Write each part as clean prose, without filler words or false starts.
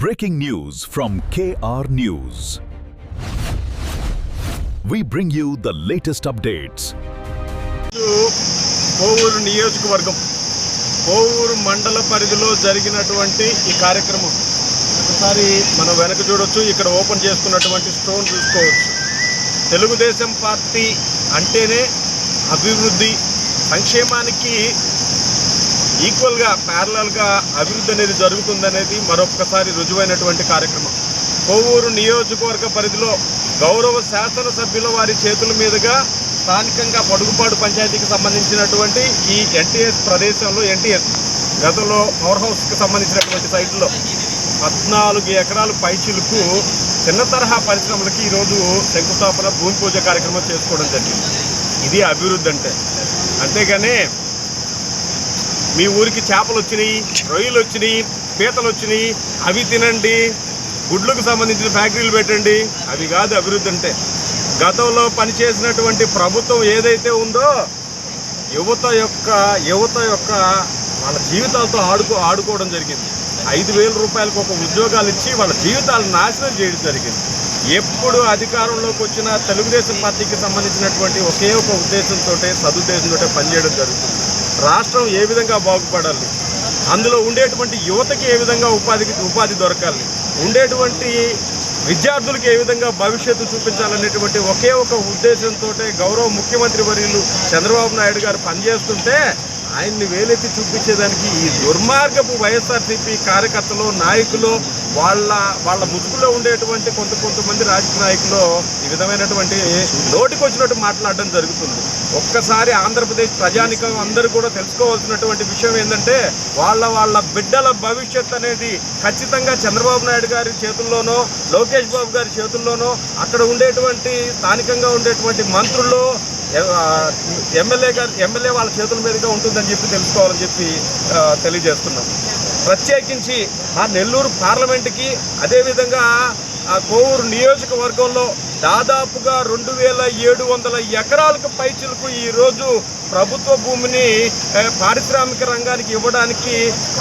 Breaking news from KR News. We bring you the latest updates. Kovur నియోజకవర్గం కోవూరు మండల పరిధిలో జరిగినటువంటి ఈ కార్యక్రమం ఒకసారి మనం వెనక చూడొచ్చు. ఇక్కడ ఓపెన్ చేసుకున్నటువంటి స్టోన్ చూసుకోవచ్చు. తెలుగుదేశం పార్టీ అంటేనే అభివృద్ధి, సంక్షేమానికి ఈక్వల్గా ప్యారలల్గా అభివృద్ధి అనేది జరుగుతుందనేది మరొక్కసారి రుజువైనటువంటి కార్యక్రమం. కోవూరు నియోజకవర్గ పరిధిలో గౌరవ శాసనసభ్యుల వారి చేతుల మీదుగా స్థానికంగా పొడుగుపాడు పంచాయతీకి సంబంధించినటువంటి ఈ ఎన్టీఎస్ ప్రదేశంలో గతంలో పవర్ హౌస్కి సంబంధించినటువంటి సైట్లో 14 ఎకరాలు పైచిలుకు చిన్న తరహా పరిశ్రమలకి ఈరోజు శంకుస్థాపన భూమి పూజ కార్యక్రమం చేసుకోవడం జరిగింది. ఇది అభివృద్ధి అంటే. అంతేగాని మీ ఊరికి చేపలు వచ్చినాయి, రొయ్యలు వచ్చినాయి, పీతలు వచ్చినాయి, అవి తినండి, గుడ్లకు సంబంధించిన ఫ్యాక్టరీలు పెట్టండి, అవి కాదు అభివృద్ధి అంటే. గతంలో పనిచేసినటువంటి ప్రభుత్వం ఏదైతే ఉందో యువత యొక్క వాళ్ళ జీవితాలతో ఆడుకోవడం జరిగింది. 5,000 రూపాయలకు ఒక ఉద్యోగాలు ఇచ్చి వాళ్ళ జీవితాలను నాశనం చేయడం జరిగింది. ఎప్పుడు అధికారంలోకి వచ్చిన తెలుగుదేశం పార్టీకి సంబంధించినటువంటి ఒకే ఒక ఉద్దేశంతో, సదుద్దేశంతో పనిచేయడం జరుగుతుంది. రాష్ట్రం ఏ విధంగా బాగుపడాలి, అందులో ఉండేటువంటి యువతకి ఏ విధంగా ఉపాధి దొరకాలి, ఉండేటువంటి విద్యార్థులకు ఏ విధంగా భవిష్యత్తు చూపించాలనేటువంటి ఒకే ఒక ఉద్దేశంతో గౌరవ ముఖ్యమంత్రి వర్యులు చంద్రబాబు నాయుడు గారు పనిచేస్తుంటే ఆయన్ని వేలెత్తి చూపించేదానికి ఈ దుర్మార్గపు వైఎస్ఆర్సీపీ కార్యకర్తలు, నాయకులు, వాళ్ళ ముసుగులో ఉండేటువంటి కొంతమంది రాజకీయ నాయకులు ఈ విధమైనటువంటి నోటికొచ్చినట్టు మాట్లాడడం జరుగుతుంది. ఒక్కసారి ఆంధ్రప్రదేశ్ ప్రజానికం అందరూ కూడా తెలుసుకోవాల్సినటువంటి విషయం ఏంటంటే వాళ్ళ బిడ్డల భవిష్యత్ అనేది ఖచ్చితంగా చంద్రబాబు నాయుడు గారి చేతుల్లోనో, లోకేష్ బాబు గారి చేతుల్లోనో, అక్కడ ఉండేటువంటి స్థానికంగా ఉండేటువంటి మంత్రుల్లో ఎమ్మెల్యే వాళ్ళ చేతుల మీదుగా ఉంటుందని చెప్పి తెలుసుకోవాలని చెప్పి తెలియజేస్తున్నాం. ప్రత్యేకించి ఆ నెల్లూరు పార్లమెంటుకి, అదేవిధంగా ఆ కోవూరు నియోజకవర్గంలో దాదాపుగా 2,700 ఎకరాలకు పైచిలకు ఈరోజు ప్రభుత్వ భూమిని పారిశ్రామిక రంగానికి ఇవ్వడానికి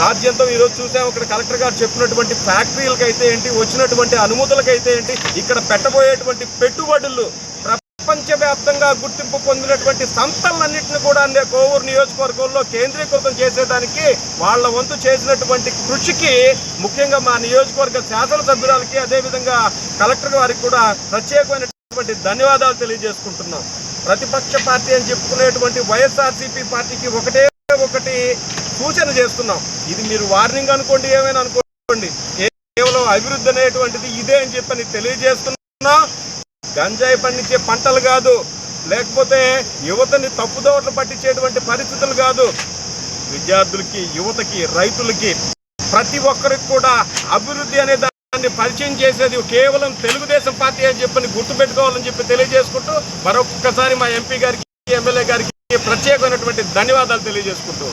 ఆద్యంతం ఈరోజు చూసాం. ఇక్కడ కలెక్టర్ గారు చెప్పినటువంటి ఫ్యాక్టరీలకు అయితే ఏంటి, వచ్చినటువంటి అనుమతులకైతే ఏంటి, ఇక్కడ పెట్టబోయేటువంటి పెట్టుబడులు ప్రపంచవ్యాప్తంగా గుర్తింపు పొందినటువంటి సంస్థలన్నింటినీ కూడా కోవూరు నియోజకవర్గంలో కేంద్రీకృతం చేసేదానికి వాళ్ళ వంతు చేసినటువంటి కృషికి ముఖ్యంగా మా నియోజకవర్గ శాసనసభ్యురాలకి, అదేవిధంగా కలెక్టర్ వారికి కూడా ప్రత్యేకమైనటువంటి ధన్యవాదాలు తెలియజేసుకుంటున్నాం. ప్రతిపక్ష పార్టీ అని చెప్పుకునేటువంటి వైఎస్ఆర్సీపీ పార్టీకి ఒకటి సూచన చేస్తున్నాం. ఇది మీరు వార్నింగ్ అనుకోండి, ఏమైనా అనుకోండి, కేవలం అభివృద్ధి అనేటువంటిది ఇదే అని చెప్పని తెలియజేస్తున్నాం. గంజాయి పండించే పంటలు కాదు, లేకపోతే యువతని తప్పుదోవట్లు పట్టించేటువంటి పరిస్థితులు కాదు. విద్యార్థులకి, యువతకి, రైతులకి, ప్రతి ఒక్కరికి కూడా అభివృద్ధి అనే దాన్ని పరిచయం చేసేది కేవలం తెలుగుదేశం పార్టీ అని చెప్పని గుర్తుపెట్టుకోవాలని చెప్పి తెలియజేసుకుంటూ మరొక్కసారి మా ఎంపీ గారికి, ఎమ్మెల్యే గారికి ప్రత్యేకమైనటువంటి ధన్యవాదాలు తెలియజేసుకుంటూ